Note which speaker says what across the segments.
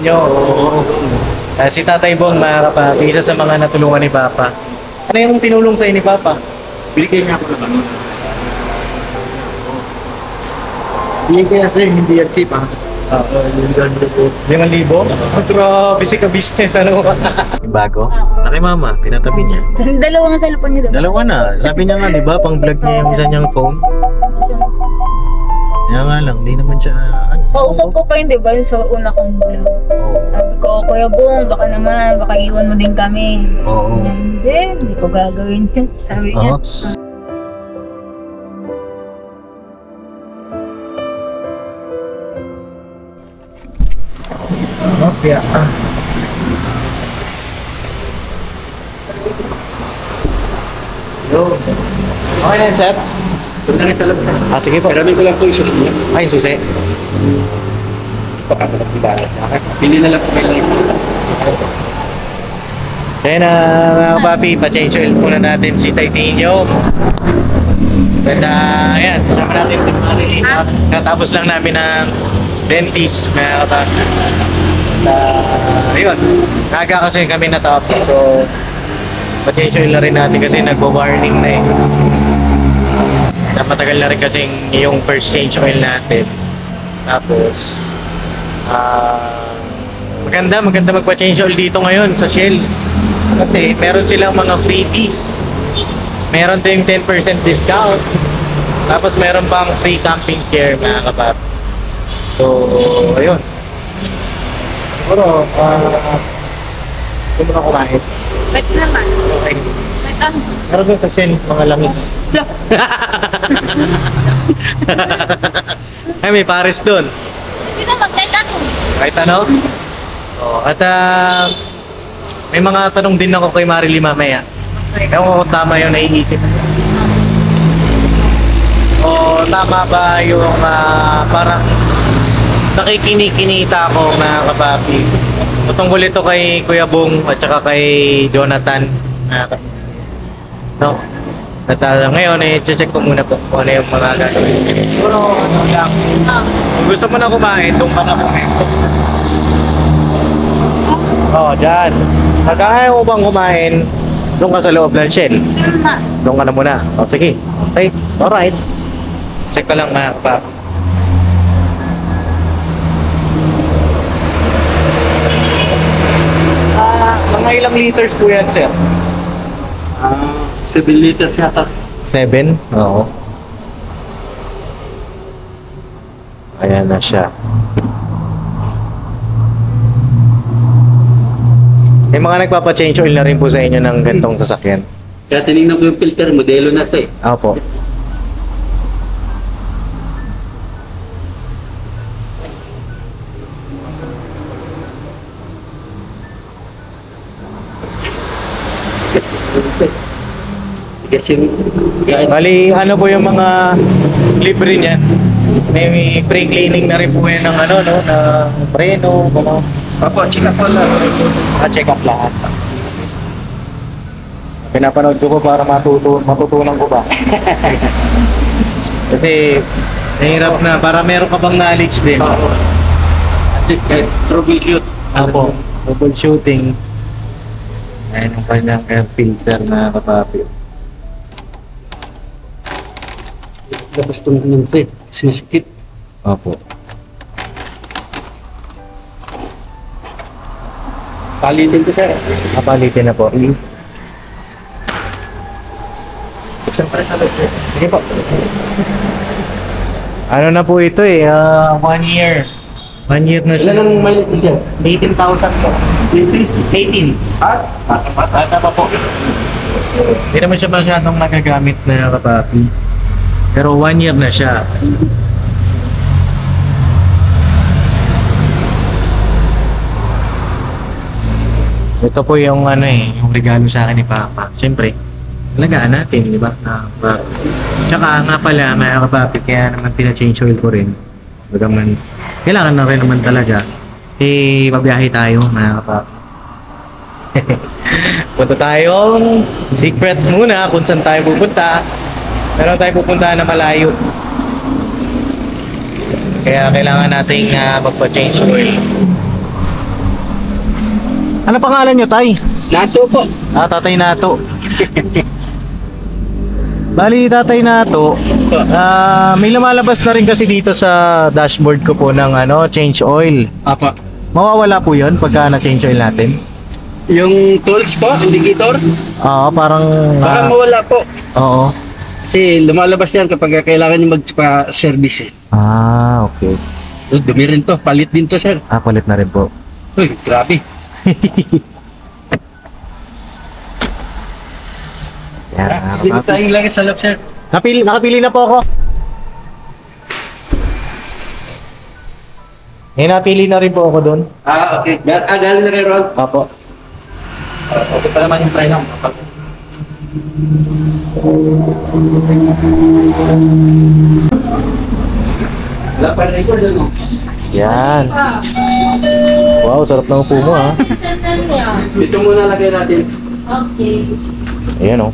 Speaker 1: nyo. Oo. Si Tatay Bong, mga kapapi, isa sa mga natulungan ni Papa. Ano yung tinulong sa'yo ni Papa?
Speaker 2: Binigay niya ako ng ano. Binigay niya sa'yo, hindi yan tip, ha?
Speaker 1: Oo, 5,000? Grabe si ka-business, ano? Bago? Laki mama, pinatabi niya.
Speaker 3: Dalawang cellphone niyo doon.
Speaker 1: Dalawa na. Sabi niya nga, di ba, pang vlog niya yung isa niyang phone. Kaya nga lang, di naman siya, ano.
Speaker 3: Kausap ko pa yun, di ba? Sa una kong vlog.
Speaker 1: Oo.
Speaker 3: Sabi ko, Kuya Bong, baka naman, baka iwan mo din kami.
Speaker 1: Oo.
Speaker 3: Hindi ko gagawin yun. Sabi niya.
Speaker 1: Oo.
Speaker 2: Okay,
Speaker 1: Yo. Okay na yun, sir?
Speaker 2: Ito na rin talaga.
Speaker 1: Sige po.
Speaker 2: Maraming ko lang po yung susi niya.
Speaker 1: Ay, yung susi.
Speaker 2: Pagkakalap di ba? Pili na lang po may live.
Speaker 1: Kaya na, mga kapapi, pa-change oil muna natin si Titanium. And ayan, kasama natin si Marilyn. Katapos lang namin ng dentist, mga kapapi. Ayun, kaga kasi kami natapos. So, pa-change oil na rin natin kasi nagbo-warning na eh. Matagal na rin kasi yung first change oil natin. Tapos, maganda magpa-change oil dito ngayon sa Shell. Kasi meron silang mga freebies. Meron din 10% discount. Tapos meron pang free camping chair, mga kapap. So, ayun. Siguro, gusto mo na kumain.
Speaker 3: Wait naman.
Speaker 1: Okay.
Speaker 3: Wait lang.
Speaker 1: Meron din sa Shell, mga langis. Ay, may pares doon.
Speaker 3: Hindi naman, kahit ano.
Speaker 1: Kahit ano? Oh, at may mga tanong din ako kay Marily mamaya. Ewan ko kung tama yung naiisip. O tama ba yung parang nakikinikinita ko, mga kapapi. Tungkol ito kay Kuya Bong at saka kay Jonathan. No? At ngayon, check ko muna po kung ano yung mga gagawin. Siguro, ano lang. Kung gusto mo na kumain, doon ka na kumain. Oo, dyan. Pagkakaya mo bang kumain, doon ka sa loob ng Shell. Doon ka na muna. O, sige. Okay, alright. Check ko lang, mga kapap. Mga ilang liters po yan, sir?
Speaker 2: 7 liters yata.
Speaker 1: 7? Oo. Ayan na siya. May mga nagpapa-change oil na rin po sa inyo ng gantong sasakyan.
Speaker 2: Kaya tinignan ko yung filter, modelo na ito eh.
Speaker 1: Opo.
Speaker 2: Kasi
Speaker 1: Bali, ano po yung mga libre niyan? May free cleaning na rin po yan ng ano, no? Na preno, gano'n.
Speaker 2: Opo, check up lang.
Speaker 1: Check up lahat. Pinapanood ko para matutunan ko ba? Kasi nahirap na, para meron ka bang knowledge din.
Speaker 2: At least kahit troubleshoot.
Speaker 1: Apo, troubleshooting. Ayan yung kanyang air filter na kapapi.
Speaker 2: Labas ito ng trip, sinisikip.
Speaker 1: Opo.
Speaker 2: Palitin ko siya.
Speaker 1: Kapalitin na po.
Speaker 2: Siyempre sabi ko.
Speaker 1: Sige po. Ano na po ito eh, 1 year. 1 year na siya.
Speaker 2: Ilan ang mileage siya?
Speaker 1: 18,000 po. 18.
Speaker 2: Ah,
Speaker 1: Bata pa po. Hindi naman siya masyadong nagagamit na kapapi. Pero 1 year na siya. Ito po yung ano eh, yung regalo sa akin ni Papa. Siyempre, alagaan natin, di ba? Tsaka nga pala, mga kapapi, kaya naman pina-change oil ko rin. Bagaman, kailangan na rin naman talaga. Eh, pabiyahe tayo, mga kapapi. Punta tayong secret muna kung saan tayo pupunta. Meron tayo pupunta na malayo. Kaya kailangan nating magpa-change oil. Ano pangalan nyo, Tay?
Speaker 2: Nato po.
Speaker 1: Ah, Tatay Nato. Bali, Tatay Nato, may lumalabas na rin kasi dito sa dashboard ko po ng change oil.
Speaker 2: Apa.
Speaker 1: Mawawala po yun pagka na-change oil natin?
Speaker 2: Yung tools po, indicator,
Speaker 1: Oo, parang...
Speaker 2: baka mawala po.
Speaker 1: Oo.
Speaker 2: Kasi lumalabas yan kapag kailangan nyo magpa-service eh.
Speaker 1: Ah, okay.
Speaker 2: Oh, dumi rin to, palit din to sir.
Speaker 1: Ah, palit na rin po.
Speaker 2: Uy, grabe.
Speaker 1: Yan,
Speaker 2: Dito tayong langis sa loob sir.
Speaker 1: nakapili na po ako. May napili na rin po ako doon.
Speaker 2: Ah, okay. Galing na kay Ron.
Speaker 1: Apo.
Speaker 2: Okay pa naman yung try lang. Wala pa rin ko dun, no?
Speaker 1: Yan. Wow, sarap ng upo mo ha.
Speaker 2: Dito muna lagay natin.
Speaker 3: Okay.
Speaker 1: Ayan oh.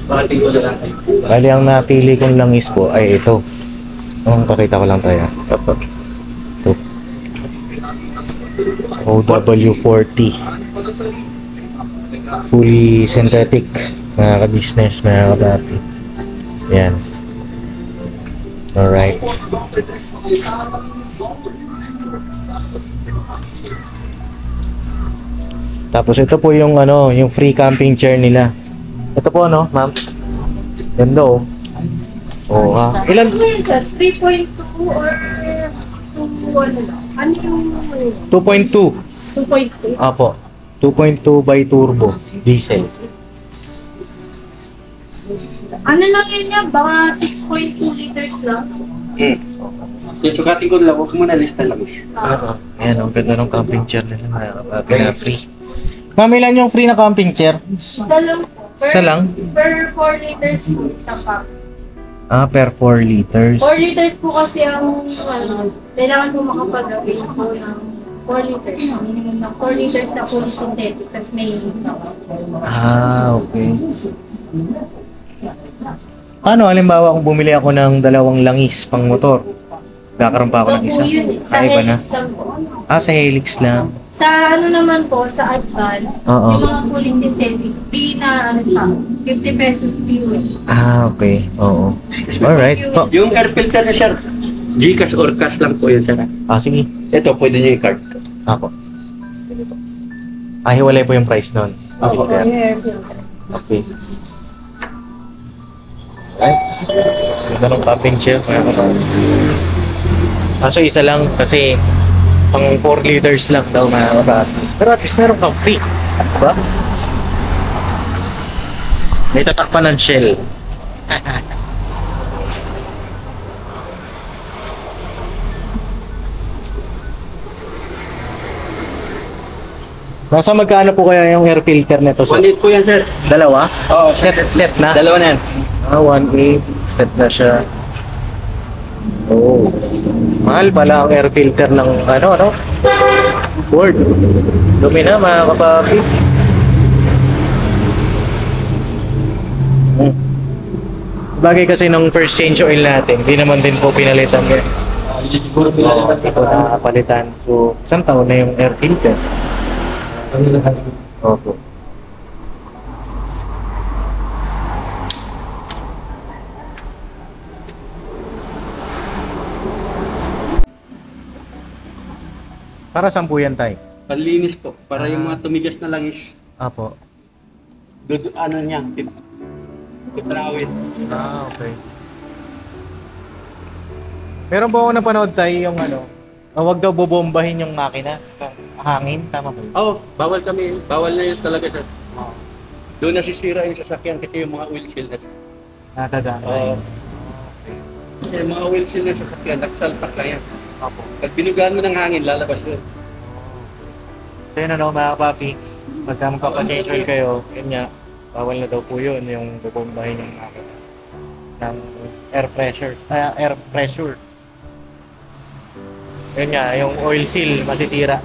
Speaker 2: Parating ko na lang.
Speaker 1: Bali ang napili kong langis po ay ito. Pakita ko lang tayo. Ito. OW40. Fully synthetic. Mga ka-business, mga kabati. Yan. Alright. Tapos ito po yung yung free camping chair nila. Ito po ma'am. Ganda oh. Oo ha. Ilan?
Speaker 4: Ano yun, sir? 3.2 or 2 ano lang? Ano yung
Speaker 1: 2.2.
Speaker 4: 2.2?
Speaker 1: Apo. 2.2 by turbo diesel.
Speaker 4: Ano lang yun niya? Baka 6.2 liters lang.
Speaker 2: Yung sukatin ko lang, huwag mo na lista lang.
Speaker 1: Ayan, ang ganda ng camping chair nila. Mga free. Ma'am, ilan yung free na camping chair?
Speaker 4: Isa lang.
Speaker 1: Isa lang?
Speaker 4: Per 4 liters po, isang pack.
Speaker 1: Ah, per 4 liters.
Speaker 4: 4 liters po kasi ang kailangan po makapag-away po ng 4 liters. Minimum ng 4 liters na fully synthetic. Tapos may
Speaker 1: Ah, okay. Paano, halimbawa kung bumili ako ng 2 langis pang motor? Kakaroon pa ako ng isa?
Speaker 4: Sa
Speaker 1: Ah, iba na?
Speaker 4: Helix lang po.
Speaker 1: Ah, sa Helix lang.
Speaker 4: Sa ano naman po, sa advance,
Speaker 1: Oo.
Speaker 4: yung mga fully synthetic, free na siya, 50 pesos fuel.
Speaker 1: Ah, okay. Oo. Alright. Oh.
Speaker 2: Yung air filter na sir, Gcash or cash lang po yun sir.
Speaker 1: Ah, sige.
Speaker 2: Ito, pwede nyo i-card.
Speaker 1: Apo. Ah, hiwalay po yung price nun.
Speaker 2: Apo.
Speaker 1: Okay. Alright. Ganda ng camping chair. Kaso isa lang kasi pang 4 liters lang daw mga kabata. Pero at least meron kang free. Diba? May tatakpan ng shell. Nasa magkano po kaya yung air filter nito?
Speaker 2: 1.8 po yan sir.
Speaker 1: Dalawa?
Speaker 2: Oo,
Speaker 1: Set na?
Speaker 2: Dalawa na yan.
Speaker 1: Ah, 1.8. Set na siya. Oh. Mahal pala ang air filter ng Ford. Dumi na mga kapapi. Bagay kasi nung first change oil natin, hindi naman din po pinalitan yun.
Speaker 2: Siguro
Speaker 1: Ito na palitan. So, isang taon na yung air filter. Opo. Para saan po yan, Tay?
Speaker 2: Panlinis po, para yung mga tumigas na langis,
Speaker 1: Apo.
Speaker 2: ano niya, pitrawin.
Speaker 1: Ah, okay. Meron po ako napanood, Tay, yung wag daw bobombahin yung makina. Hangin, tama po yun?
Speaker 2: Oo, bawal na yun talaga sir. Doon nasisira yung sasakyan kasi yung mga oil seal na
Speaker 1: Natadaan.
Speaker 2: Oo. Kasi yung mga oil seal na sasakyan, nagsalpak lang yan.
Speaker 1: Apo.
Speaker 2: Pag binugaan mo ng hangin, lalabas yun.
Speaker 1: So yun mga papi, pagka magpapa-change oil kayo, yun nga, bawal na daw po yun, yung bubombahin yung makina ng air pressure. Yun nga, yung oil seal masisira.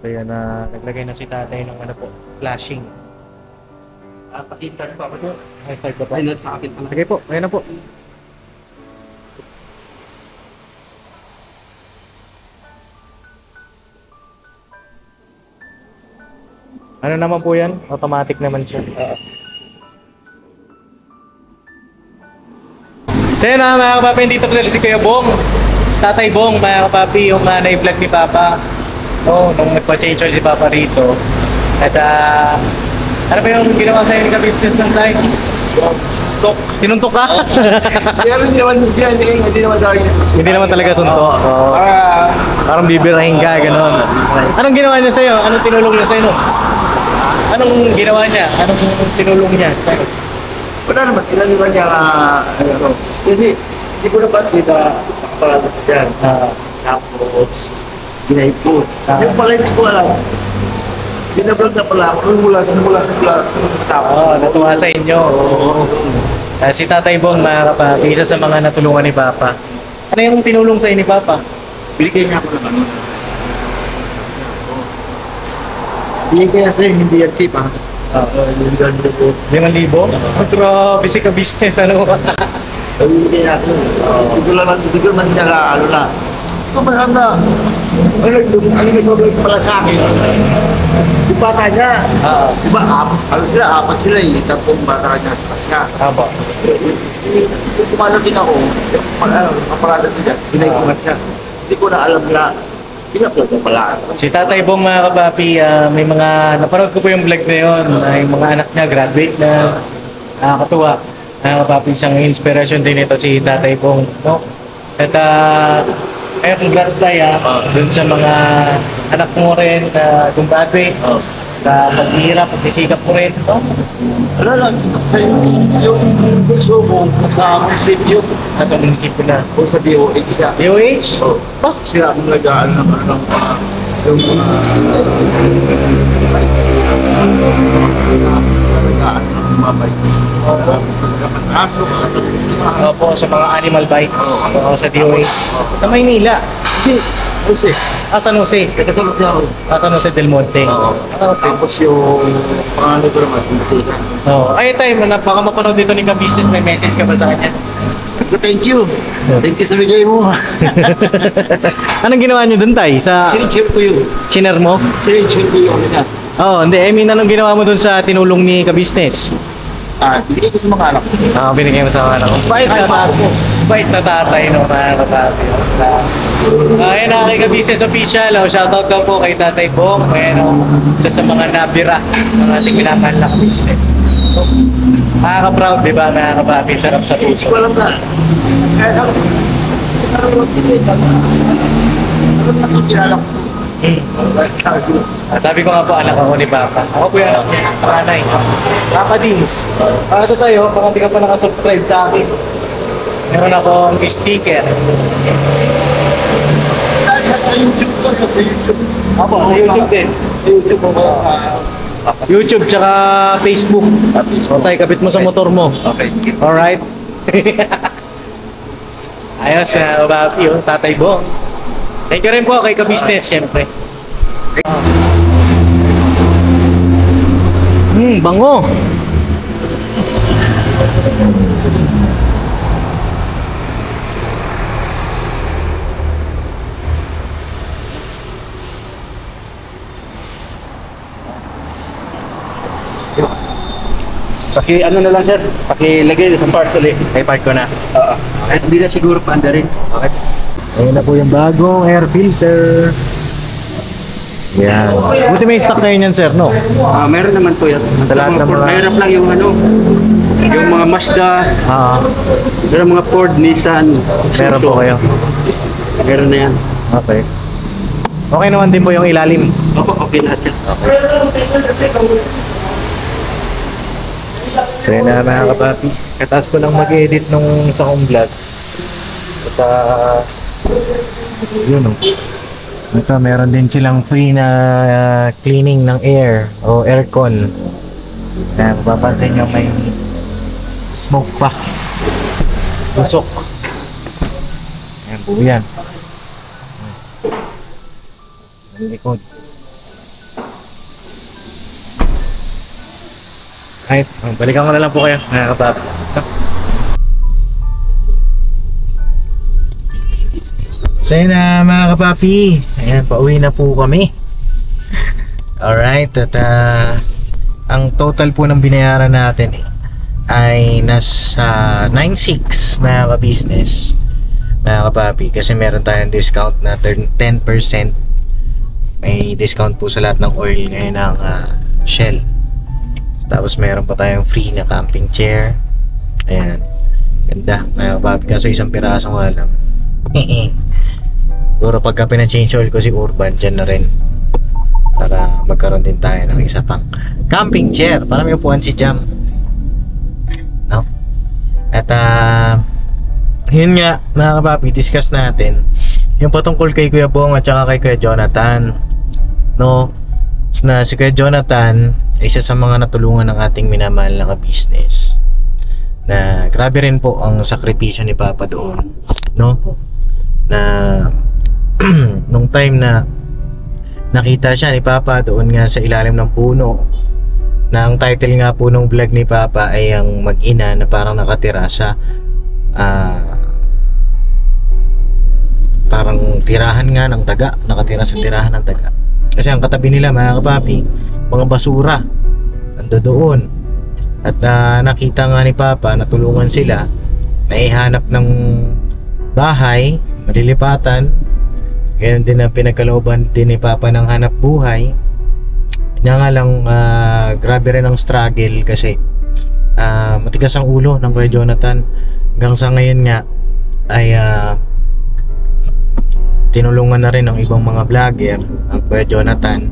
Speaker 1: So yan naglagay na si tatay ng flashing.
Speaker 2: Paki-start pa ako doon.
Speaker 1: Ay, start ba po?
Speaker 2: Ay, not sa akin pala.
Speaker 1: Sige po, ayun na po. Ano naman po yan? Automatic naman siya. So yun mga kapapi, dito po si Kuya Bong. Si Tatay Bong, mga kapapi, yung na-vlog ni Papa. Nung nagpa-change oil si Papa rito. At ano ba yung ginawa sa'yo ni ka-business ng tayo? Sinuntok ka?
Speaker 5: Pero hindi naman talaga suntok.
Speaker 1: Parang bibirahin ka, gano'n. Anong ginawa niya sa'yo? Anong tinulong niya sa'yo? Anong ginawa niya? Anong tinulong niya sa'yo?
Speaker 5: Wala naman, tinanungan niya na ano. Kasi hindi ko napansin na nakaparada sa dyan. Tapos, ginaipon. Yung pala hindi ko alam. Binablog na pala ako. Simula. Tapos,
Speaker 1: Natuwa sa inyo. Si Tatay Bong, mga kapapi, isa sa mga natulungan ni Papa. Ano yung tinulong sa'yo ni Papa?
Speaker 5: binigay niya ako ng ano. Binigay niya sa'yo, hindi yan tip, ha?
Speaker 1: 5,000? Grabe si ka-business, ano?
Speaker 5: Binigay niya ako. Hindi ko naman siya ano na. Ito ba na? Ano nag-vlog pala sa akin? Yung bata niya, diba, apat sila eh, tatlong bata niya.
Speaker 1: Aba.
Speaker 5: Yung kumalating ako, kaparadat niya, pinagkumat siya. Hindi ko na alam na, pinaplag na pala.
Speaker 1: Si Tatay Bong, mga kapapi, may mga, napanood ko po yung vlog na yun, yung mga anak niya, graduate na, nakakatuwa. Mga kapapi, isang inspiration din ito si Tatay Bong, no? At, ayun, congrats tayo, dun sa mga anak mo rin, graduate, sa paghihirap, pagsisikap mo rin, no?
Speaker 5: Ano lang, sa yung gusto mo sa munisipyo,
Speaker 1: Nasa munisipyo na.
Speaker 5: o sa DOH siya.
Speaker 1: DOH?
Speaker 5: Oh, sila ang nag-aan ng yung nag-aan ng mga bikes. Aso, sa
Speaker 1: Opo, sa mga animal bites. Oo, sa DOH. Sa Maynila.
Speaker 5: Jose.
Speaker 1: San Jose.
Speaker 5: Nagkatulog siya ako.
Speaker 1: San Jose del Monte.
Speaker 5: Oo.
Speaker 1: Okay.
Speaker 5: Tapos yung pangalan ko naman, Sika.
Speaker 1: Oo. Ay, tayo, baka mapanood dito ni ka-business, may message ka ba sa kanya?
Speaker 5: Thank you. Thank you sa bigay mo.
Speaker 1: Anong ginawa niyo dun, tay? Sa
Speaker 5: Sinishare ko yun.
Speaker 1: chiner mo?
Speaker 5: Sinishare ko yung ano niya.
Speaker 1: Oo, hindi. I mean, anong ginawa mo dun sa tinulong ni ka-business?
Speaker 5: Binigay ko sa mga anak ko.
Speaker 1: Binigay mo sa mga anak ko. Bait na tatay. Bait na tatay, no, mga katatay. Ayun na, kay ka-business official. Shoutout daw po kay Tatay Bong. Ayun, isa sa mga nabira ng ating minamahal na ka-business. Nakaka-proud, di ba, mga kapapi? Sarap sa
Speaker 5: Hindi
Speaker 1: puso.
Speaker 5: ko alam na. Kaya sabi ko, ano na ito kilala ko? Sabi ko,
Speaker 1: Sabi ko nga po, anak ako ni Papa. Ako po yung anak niya, panganay. Papa Dins. Ito tayo, baka di ka pa nakasubscribe sa akin. Meron akong sticker.
Speaker 5: sa YouTube ko, sa YouTube.
Speaker 1: Ako, sa YouTube din.
Speaker 5: Sa YouTube ko sa
Speaker 1: YouTube tsaka Facebook. O tayo, kapit mo sa motor mo.
Speaker 5: Okay.
Speaker 1: Alright? Ayos na, Papi, yung Tatay Bong. Thank you rin po kay ka-business, syempre. Bango.
Speaker 2: Ano na lang sir, pakilagay sa part ulit.
Speaker 1: Ay, park ko na.
Speaker 2: Oo. At hindi na siguro paanda rin. Okay.
Speaker 1: Ayun na po yung bagong air filter. Yan. Buti may stock kayo niyan, sir, no?
Speaker 2: Meron naman po yan.
Speaker 1: Sa lahat ng mga-
Speaker 2: Mahirap lang yung ano, yung mga Mazda, pero mga Ford, Nissan.
Speaker 1: Meron po kayo.
Speaker 2: Meron na yan.
Speaker 1: Okay. Okay naman din po yung ilalim.
Speaker 2: Opo, okay lahat yan.
Speaker 1: So yun na, mga kapapi. Kataas ko lang mag-edit nung sa kong vlog. At yun o. Ito, meron din silang free na cleaning ng air o aircon. Kaya mapapansin nyo may smoke pa. Usok. Ayan po yan. Ang likod. Ay, balikan ko na lang po kayo, mga kapapi. So yun na, mga kapapi. Ayan, pauwi na po kami. Alright, at ang total po ng binayaran natin ay nasa 9.6 mga ka-business, mga kapapi, kasi meron tayong discount na 10%. May discount po sa lahat ng oil ngayon ng Shell. Tapos meron pa tayong free na camping chair. Ayan, ganda mga kapapi, kaso isang piraso nga lang. Siguro pagka pina-change oil ko si Urban, dyan na rin, para magkaroon din tayo ng isa pang camping chair para may upuan si Jam, no? At yun nga mga kapapi, discuss natin yung patungkol kay Kuya Bong at saka kay Kuya Jonathan, no? Na si Kuya Jonathan ay isa sa mga natulungan ng ating minamahal na ka-business, na grabe rin po ang sakripisyo ni Papa doon, no? Na nung time na nakita siya ni Papa doon nga sa ilalim ng puno, na ang title nga po nung vlog ni Papa ay ang mag-ina na parang nakatira sa parang tirahan nga ng daga, nakatira sa tirahan ng daga. Kasi ang katabi nila mga kapapi, mga basura ando doon. At nakita nga ni Papa, natulungan sila na ihanap ng bahay, malilipatan. Ngayon din ang pinagkalooban din ni Papa ng hanap buhay. Kanya nga lang grabe rin ang struggle kasi matigas ang ulo ng Kuya Jonathan. Hanggang sa ngayon nga ay tinulungan na rin ng ibang mga vlogger ang Kuya Jonathan.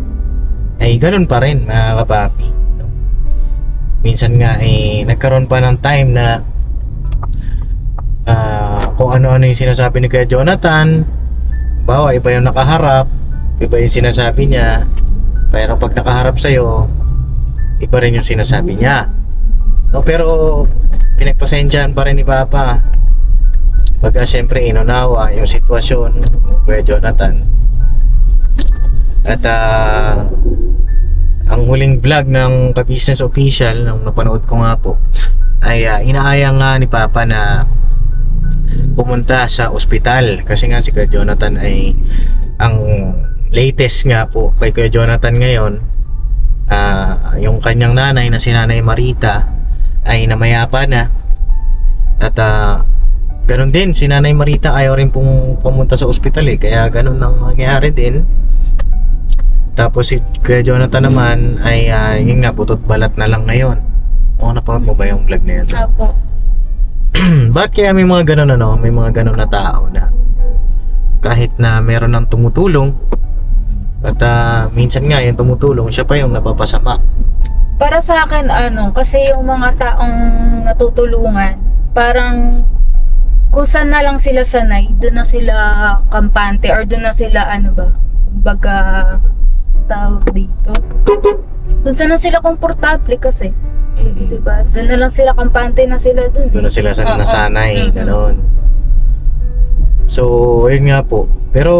Speaker 1: Ay ganun pa rin mga kapapi, no? Minsan nga nagkaroon pa ng time na kung ano-ano yung sinasabi ni Kuya Jonathan. Bawa, iba yung nakaharap, iba yung sinasabi niya. Pero pag nakaharap sa'yo, iba rin yung sinasabi niya, no? Pero pinagpasensyahan pa rin ni Papa pagka syempre inunawa yung sitwasyon ng Kuya Jonathan. At ang huling vlog ng ka-business official nung napanood ko nga po ay inaaya nga ni Papa na pumunta sa ospital, kasi nga si Kuya Jonathan ay ang latest nga po kay Kuya Jonathan ngayon, yung kanyang nanay na si Nanay Marita ay namayapa na. At ganun din si Nanay Marita, ayaw rin pong pumunta sa ospital kaya ganun ang nangyari din. Tapos si Kuya Jonathan naman ay yung naputot balat na lang ngayon. Napanood mo ba yung vlog na yun?
Speaker 3: Apo.
Speaker 1: Bakit kaya may mga ganun may mga ganun na tao na kahit na meron ng tumutulong at minsan nga yung tumutulong siya pa yung napapasama.
Speaker 3: Para sa akin kasi yung mga taong natutulungan, parang kung saan na lang sila sanay, doon na sila kampante, or doon na sila baga tawag dito, kung saan na sila komportable kasi. Diba? Doon na lang sila, kampante na sila doon.
Speaker 1: Doon na sila nasanay, gano'n. So, ayun nga po. Pero,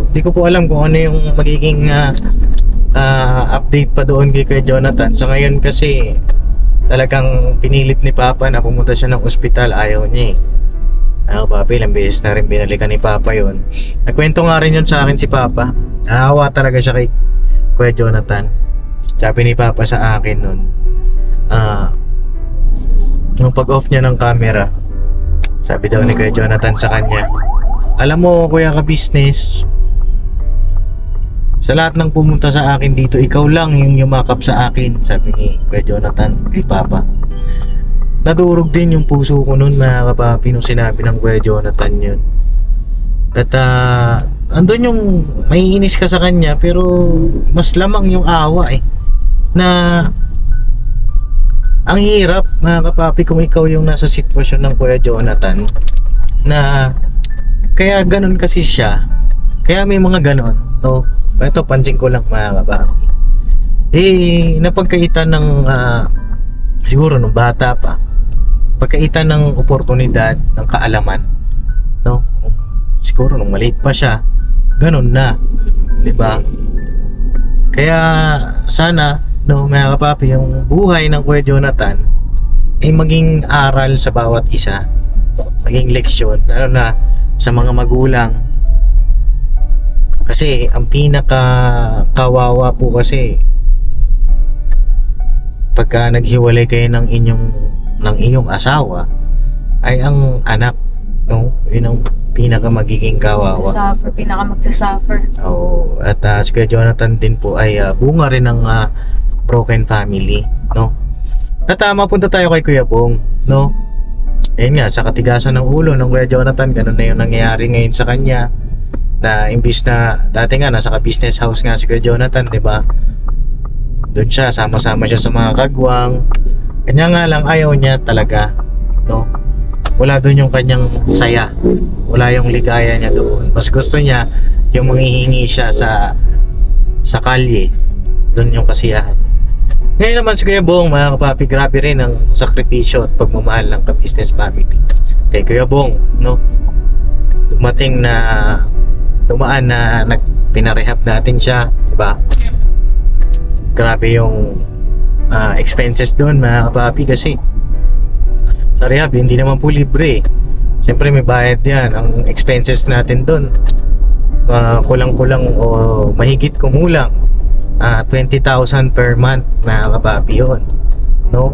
Speaker 1: di ko po alam kung ano yung magiging update pa doon kay Kuya Jonathan. Sa ngayon kasi, talagang pinilit ni Papa na pumunta siya ng ospital. Ayaw niya Papa, ilang beses na rin binalikan ni Papa yon. Nagkwento nga rin yun sa akin si Papa. Naawa talaga siya kay Kuya Jonathan. Sabi ni Papa sa akin nun, nung pag-off niya ng camera, sabi daw ni Kuya Jonathan sa kanya, alam mo kuya ka-business, sa lahat ng pumunta sa akin dito, ikaw lang yung yumakap sa akin. Sabi ni Kuya Jonathan kay Papa. Nadurog din yung puso ko nun mga kapapi nung sinabi ng Kuya Jonathan yun. At andun yung maiinis ka sa kanya, pero mas lamang yung awa na ang hirap mga kapapi kung ikaw yung nasa sitwasyon ng Kuya Jonathan, na kaya ganun kasi siya, kaya may mga ganun, no? Ito pansin ko lang mga kapapi, napagkaitan ng siguro nung bata pa, pagkaitan ng oportunidad, ng kaalaman, no? Siguro nung maliit pa siya, ganun na, di ba? Kaya sana, no, mga kapapi, yung buhay ng Kuya Jonathan ay maging aral sa bawat isa, maging leksyon, lalo na sa mga magulang. Kasi ang pinaka kawawa po kasi pagka naghiwalay kayo ng iyong asawa ay ang anak, no? Yun ang pinaka magiging kawawa.
Speaker 3: Pinaka magsasuffer.
Speaker 1: Oo, at si Kuya Jonathan din po ay bunga rin ng broken family, no? At mapunta tayo kay Kuya Bong, no? Ayun nga, sa katigasan ng ulo ng Kuya Jonathan, ganun na yung nangyayari ngayon sa kanya. Na imbis na dati nga nasa ka-business house nga si Kuya Jonathan, 'di ba? Doon siya, sama-sama siya sa mga kagwang. Kanya nga lang ayaw niya talaga, no? Wala doon yung kanyang saya. Wala yung ligaya niya doon. Mas gusto niya yung manghihingi siya sa kalye. Doon yung kasiyahan. Ngayon naman si Kuya Bong, mga kapapi, grabe rin ang sakripisyo at pagmamahal ng ka-business family. Kay Kuya Bong, no? Dumaan na pinarehab natin siya, diba? Grabe yung expenses doon, mga kapapi, kasi sa rehab hindi naman po libre. Siyempre may bayad yan. Ang expenses natin doon kulang-kulang o mahigit kumulang 20,000 per month, mga kapapi, yun, no?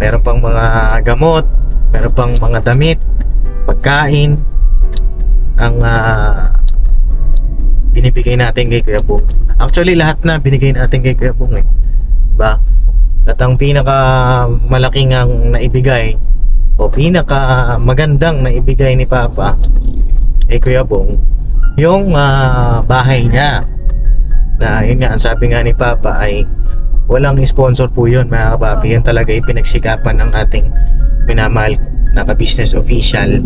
Speaker 1: Meron pang mga gamot, meron pang mga damit, pagkain ang binibigay natin kay Kuya Bong. Actually lahat na binigay natin kay Kuya Bong, diba? At ang pinaka malaking ang naibigay o pinaka magandang naibigay ni Papa kay Kuya Bong, yung bahay niya. Na yun nga, ang sabi nga ni Papa ay walang sponsor po yun, mga kapapi. Yan talaga ipinagsikapan ng ating minamahal na ka-business official.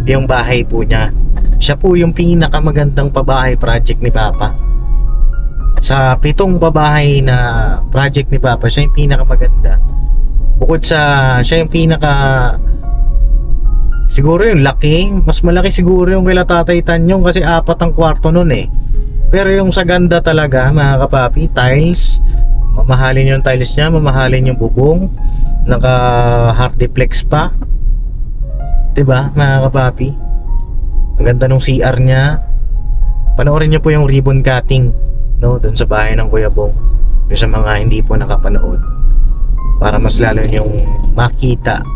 Speaker 1: Yung bahay po niya, siya po yung pinakamagandang pabahay project ni Papa. Sa 7 pabahay na project ni Papa, siya yung pinakamaganda. Bukod sa siya yung siguro yung laki, mas malaki siguro yung kila Tatay Tanyong kasi 4 ang kwarto nun eh. Pero yung sa ganda talaga, mga kapapi, tiles, mamahalin yung tiles niya, mamahalin yung bubong, naka hardiplex pa, diba, mga kapapi? Ang ganda ng CR niya. Panoorin niyo po yung ribbon cutting, no, doon sa bahay ng Kuya Bong, yung sa mga hindi po nakapanood, para mas lalo yung makita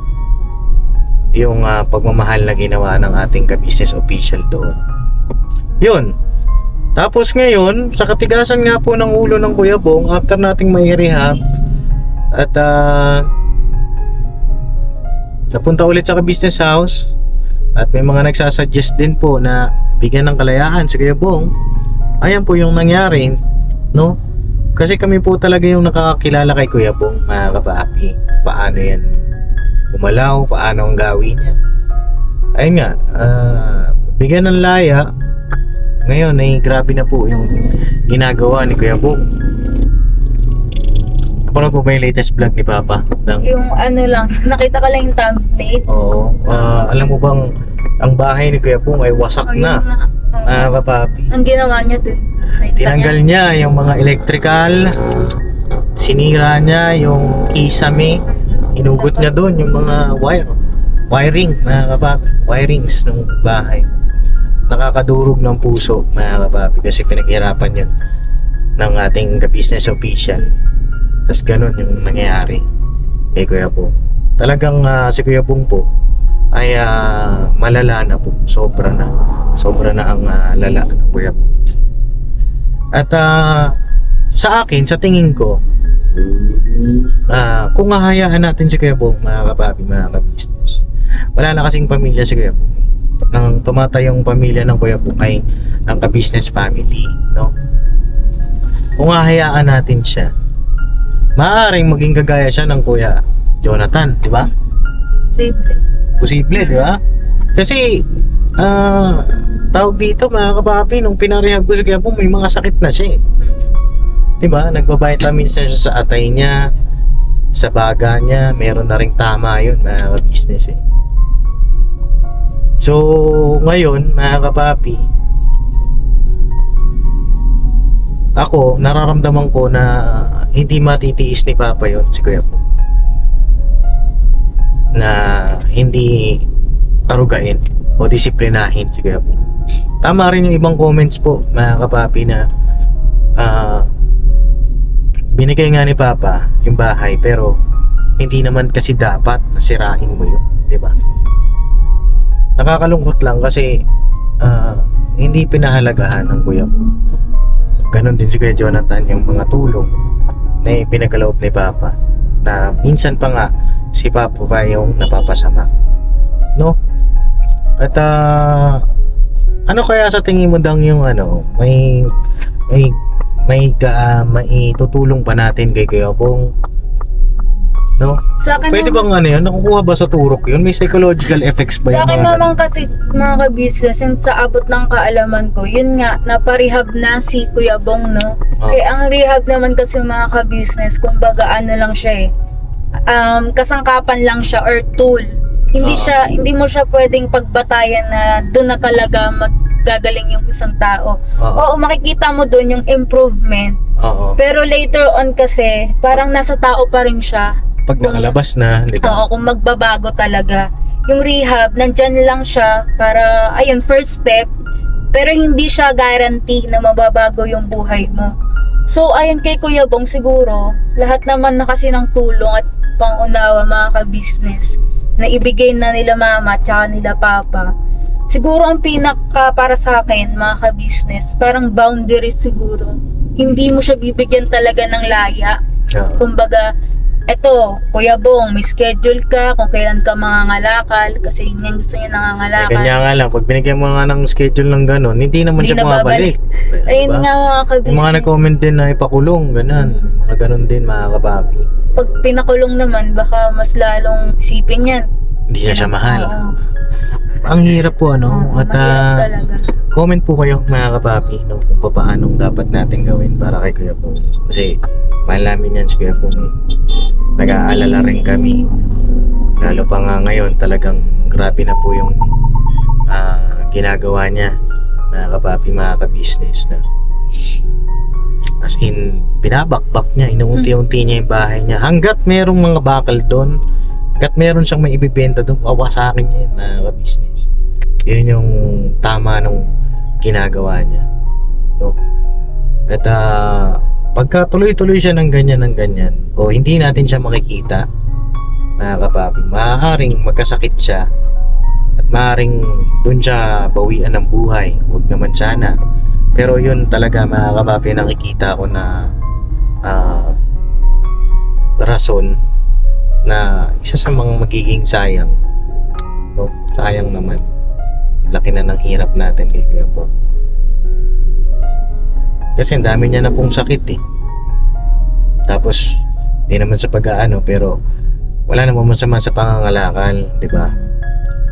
Speaker 1: yung pagmamahal na ginawa ng ating ka-business official doon. Yun. Tapos ngayon, sa katigasan nga po ng ulo ng Kuya Bong, after nating mai-rehab at napunta ulit sa ka-business house, at may mga nagsasuggest din po na bigyan ng kalayaan si Kuya Bong. Ayan po yung nangyari, no? Kasi kami po talaga yung nakakakilala kay Kuya Bong, mga kapapi. Paano yan gumalaw, paano ang gawin niya. Ayun nga, bigyan ng laya. Ngayon ay grabe na po yung ginagawa ni Kuya Bong. Napanood po ba yung latest vlog ni Papa?
Speaker 3: Yung ano lang, nakita ka lang yung thumbnail.
Speaker 1: Oo. Alam mo bang ang bahay ni Kuya Bong ay wasak na, kapapi.
Speaker 3: Ang ginawa niya dun,
Speaker 1: Tinanggal niya yung mga electrical, sinira niya yung kisame, inugot niya doon yung mga wiring, mga kapapi, wirings ng bahay. Nakakadurog ng puso, mga kapapi, kasi pinaghirapan yun ng ating ka-business official. Tapos ganun yung nangyayari kay Kuya Bong. Talagang si Kuya Bong po ay malala na po, sobra na ang lala ng Kuya Bong. At sa akin, sa tingin ko, kung hahayaan natin si Kuya Bong, mga kapapi, mga ka-business, wala na kasing pamilya si Kuya Bong. Nang tumatayong pamilya ng Kuya Bong ay ang ka-business family, no? Kung hahayaan natin siya, maaaring maging kagaya siya ng Kuya Jonathan, di ba? Posible, di ba? Kasi tawag dito, mga kapapi, nung pinarehab ko si Kuya Bong, may mga sakit na siya eh. Di ba? Nagbabitamins na siya sa atay niya, sa baga niya, meron na ring tama yun, mga ka-business eh. So, ngayon, mga kapapi, ako, nararamdaman ko na hindi matitiis ni Papa yon si Kuya Bong. Na hindi arugain o disiplinahin si Kuya Bong. tama rin yung ibang comments po, mga kapapi, na binigay nga ni Papa yung bahay, pero hindi naman kasi dapat nasirain mo yun, di ba? Nakakalungkot lang kasi hindi pinahalagahan ng kuya mo. Ganon din si Kuya Jonathan, yung mga tulong na ipinagaloob ni Papa, na minsan pa nga si Papa pa yung napapasama, no? At ano kaya sa tingin mo dang yung may tutulong pa natin kay Kuya Bong, no?
Speaker 3: Sa akin
Speaker 1: Pwede bang
Speaker 3: naman,
Speaker 1: nakukuha ba sa turok yun? May psychological effects ba
Speaker 3: sa
Speaker 1: yung
Speaker 3: akin
Speaker 1: mga
Speaker 3: naman kasi mga ka-business, yung sa abot ng kaalaman ko, yun nga, naparehab na si Kuya Bong, no?
Speaker 1: Oh.
Speaker 3: Eh, ang rehab naman kasi mga ka-business, kumbaga ano lang siya kasangkapan lang siya or tool. Hindi mo siya pwedeng pagbatayan na doon na talaga maggagaling yung isang tao. Oo, makikita mo doon yung improvement.
Speaker 1: Oo.
Speaker 3: Pero later on kasi, parang nasa tao pa rin siya.
Speaker 1: Pag nakalabas na, di ba?
Speaker 3: Oo, kung magbabago talaga. Yung rehab, nandyan lang siya para, ayun, first step. Pero hindi siya guarantee na mababago yung buhay mo. So, ayun kay Kuya Bong, siguro, lahat naman na kasi ng tulong at pangunawa mga ka-business na ibigay na nila mama at saka nila papa. Siguro ang pinaka para sa akin, mga ka-business, parang boundaries siguro. Hindi mo siya bibigyan talaga ng laya.
Speaker 1: Oo.
Speaker 3: Kumbaga, eto, Kuya Bong, may schedule ka kung kailan ka mangangalakal kasi yun yung gusto niya nangangalakal.
Speaker 1: Kanya nga lang, pag binigyan mo nga ng schedule ng gano'n, hindi naman
Speaker 3: Hindi
Speaker 1: siya
Speaker 3: na
Speaker 1: bumabalik.
Speaker 3: Ayun
Speaker 1: Diba?
Speaker 3: nga mga
Speaker 1: Yung
Speaker 3: ka-business.
Speaker 1: mga nag-comment din na ipakulong, ganun. Mga ganun din, mga kapapi.
Speaker 3: Pag pinakulong naman, baka mas lalong isipin yan.
Speaker 1: Hindi na siya mahal.
Speaker 3: Oo.
Speaker 1: Ang hirap po, ano?
Speaker 3: Oo,
Speaker 1: At
Speaker 3: mahirap talaga.
Speaker 1: comment po kayo, mga kapapi, no, kung paanong dapat natin gawin para kay Kuya Pong. Kasi mahal namin yan si Kuya Pong. Nag-aalala rin kami. Lalo pa nga ngayon, talagang grabe na po yung ginagawa niya, mga kapapi, mga ka-business na. As in, binabakbak niya, inuunti-unti niya yung bahay niya. Hanggat merong mga bakal doon, hanggat meron siyang may ibibenta doon, awa sa akin niya yun, mga ka-business. Yun yung tama nung ginagawa niya, no? At pagka tuloy-tuloy siya ng ganyan, o hindi natin siya makikita, mga kapapi, maaaring magkasakit siya at maaaring dun siya bawian ng buhay. Huwag naman sana. Pero yun talaga, mga kapapi, nakikita ko na rason na isa sa mga magiging sayang, no? Sayang naman. Laki na ng hirap natin kay Kuya Pong. Kasi ang dami niya na pong sakit eh. Tapos di naman sa pag-aano, pero wala namang masama sa pangangalakal, di ba?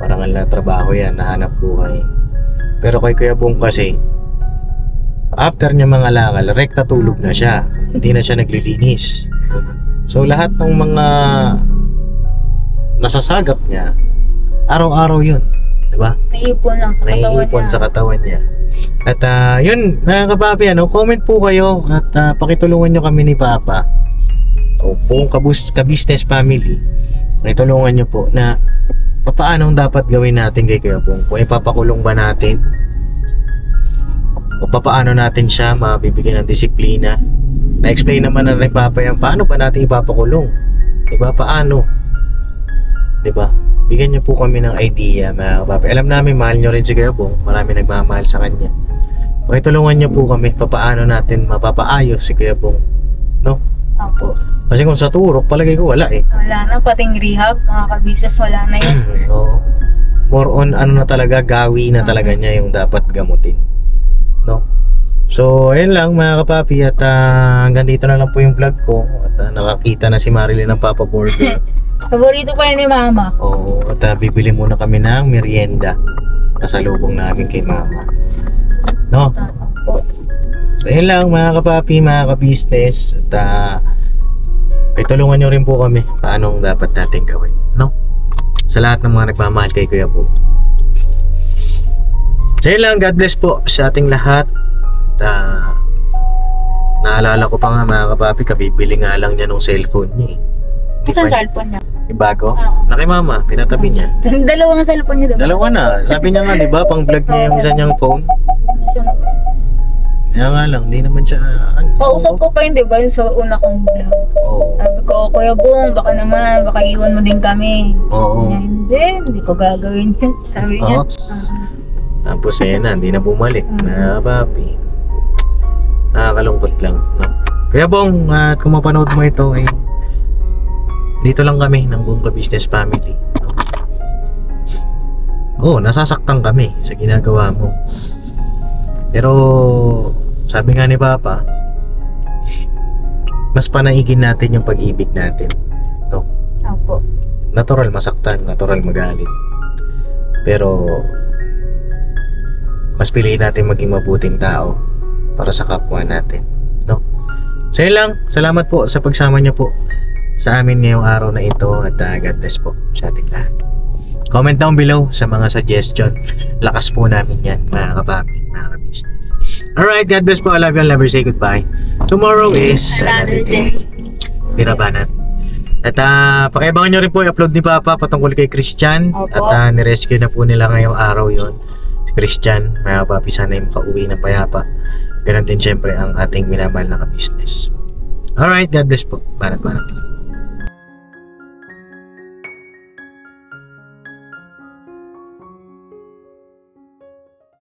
Speaker 1: Parang na trabaho yan, nahanap buhay. Pero kay Kuya Pong kasi, after niya mangalakal, rekta tulog na siya. Hindi na siya naglilinis. So lahat ng mga nasasagap niya, araw-araw yun, di ba?
Speaker 3: Naiipon lang sa katawan
Speaker 1: Naiipon
Speaker 3: niya.
Speaker 1: sa katawan niya. At yun, mga kapapi, comment po kayo at pakitulungan nyo kami ni Papa o buong ka-business family. Pakitulungan nyo po na paano dapat gawin natin kay Kuya Pong. Kung ipapakulong ba natin o paano natin siya mabibigyan ng disiplina. Na-explain naman na ni Papa yan, paano ba natin ipapakulong, diba? Paano, diba? Bigyan niyo po kami ng idea, mga kapapi. Alam namin mahal nyo rin si Kuya Bong, marami nagmamahal sa kanya. Pakitulungan niyo po kami paano natin mapapaayos si Kuya Bong, no?
Speaker 3: Opo.
Speaker 1: Kasi kung sa turok, palagay ko wala eh.
Speaker 3: Wala na, pating rehab, mga ka-business, wala na yun.
Speaker 1: So, more on ano na talaga, gawi na talaga niya yung dapat gamutin, no? So, ayun lang mga kapapi, at hanggang dito na lang po yung vlog ko. At nakakita na si Marilyn ng Papa Burger.
Speaker 3: Paborito ko yun ni Mama.
Speaker 1: Oo, at bibili muna kami ng merienda kasalubong namin kay Mama, no?
Speaker 3: Opo.
Speaker 1: So yun lang mga kapapi, mga ka-business. At tulungan nyo rin po kami paano dapat natin gawin, no? Sa lahat ng mga nagmamahal kay Kuya Bong. So yun lang, God bless po sa ating lahat. At naalala ko pa nga mga kapapi, kabibili nga lang niya nung cellphone niya eh. Hindi
Speaker 3: Saan
Speaker 1: pa-
Speaker 3: cellphone niya?
Speaker 1: Yung bago?
Speaker 3: Oo.
Speaker 1: Laki mama, pinatabi niya.
Speaker 3: Dalawang cellphone niya, diba?
Speaker 1: Dalawa na. Sabi niya nga, di ba, pang vlog niya yung isa niyang phone. Kaya nga lang, di naman siya,
Speaker 3: Kausap ko pa yun, di ba? Yung sa una kong vlog.
Speaker 1: Oo.
Speaker 3: Sabi ko, Kuya Bong, baka naman, baka iwan mo din kami.
Speaker 1: Oo.
Speaker 3: Hindi ko gagawin yun. Sabi niya.
Speaker 1: Oo. Tapos ayan na, hindi na bumalik. Papi. Nakakalungkot lang. No? Kaya Bong, at kung mapanood mo ito, eh, dito lang kami ng buong ka-business family. No? Nasasaktan kami sa ginagawa mo. Pero, sabi nga ni Papa, mas panaigin natin yung pag-ibig natin. No?
Speaker 3: Opo.
Speaker 1: Natural masaktan, natural magalit. Pero, mas piliin natin maging mabuting tao para sa kapwa natin, no? So yun lang, salamat po sa pagsama niyo po sa amin ngayong araw na ito at God bless po sa ating lahat. Comment down below sa mga suggestion. Lakas po namin yan, mga kapapi, mga ka-business. Alright, God bless po. I love you. I'll never say goodbye. Tomorrow is another day. Pirabanat. At pakiabangan nyo rin po i-upload ni Papa patungkol kay Christian.
Speaker 3: Opo.
Speaker 1: At nirescue na po nila ngayong araw yon. Christian, mga papi, sana yung makauwi ng payapa. Ganon din syempre ang ating minamahal na ka-business. Alright, God bless po. Banat.